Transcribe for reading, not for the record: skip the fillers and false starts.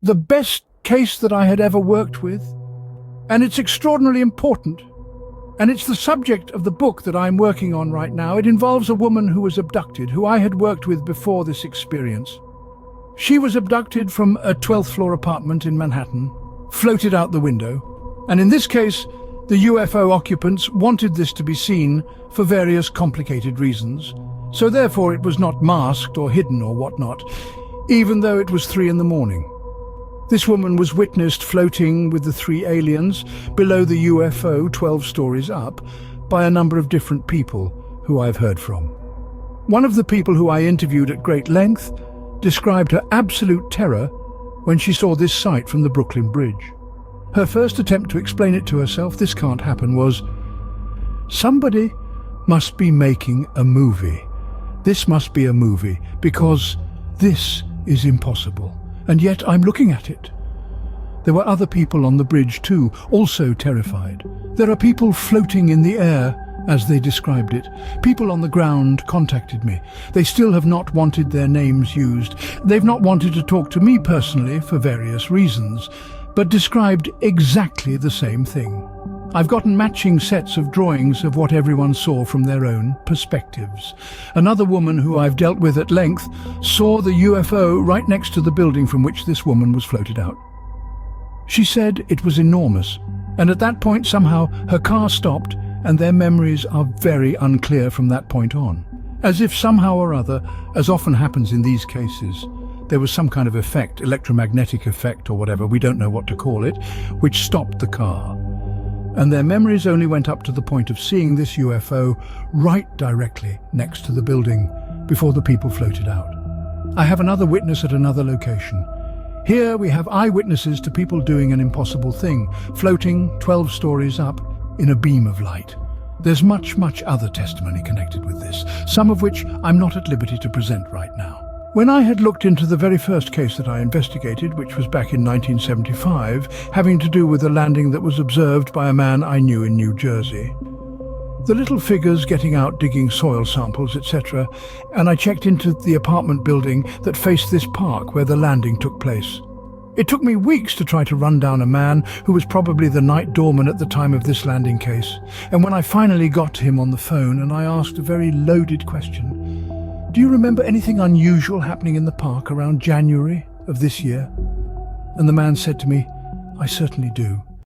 the best case that I had ever worked with, and it's extraordinarily important. And it's the subject of the book that I'm working on right now. It involves a woman who was abducted, who I had worked with before this experience. She was abducted from a 12th floor apartment in Manhattan, floated out the window, and in this case, the UFO occupants wanted this to be seen for various complicated reasons, so therefore it was not masked or hidden or whatnot, even though it was 3 a.m. This woman was witnessed floating with the 3 aliens below the UFO 12 stories up by a number of different people who I've heard from. One of the people who I interviewed at great length described her absolute terror when she saw this sight from the Brooklyn Bridge. Her first attempt to explain it to herself, this can't happen, was, somebody must be making a movie. This must be a movie, because this is impossible. And yet I'm looking at it. There were other people on the bridge too, also terrified. There are people floating in the air, as they described it. People on the ground contacted me. They still have not wanted their names used. They've not wanted to talk to me personally for various reasons, but described exactly the same thing. I've gotten matching sets of drawings of what everyone saw from their own perspectives. Another woman who I've dealt with at length saw the UFO right next to the building from which this woman was floated out. She said it was enormous, and at that point somehow her car stopped, and their memories are very unclear from that point on. As if somehow or other, as often happens in these cases, there was some kind of effect, electromagnetic effect or whatever, we don't know what to call it, which stopped the car. And their memories only went up to the point of seeing this UFO right directly next to the building before the people floated out. I have another witness at another location. Here we have eyewitnesses to people doing an impossible thing, floating 12 stories up in a beam of light. There's much other testimony connected with this, some of which I'm not at liberty to present right now. When I had looked into the very first case that I investigated, which was back in 1975, having to do with a landing that was observed by a man I knew in New Jersey, the little figures getting out digging soil samples, etc., and I checked into the apartment building that faced this park where the landing took place. It took me weeks to try to run down a man who was probably the night doorman at the time of this landing case, and when I finally got to him on the phone and I asked a very loaded question, "Do you remember anything unusual happening in the park around January of this year?" And the man said to me, "I certainly do."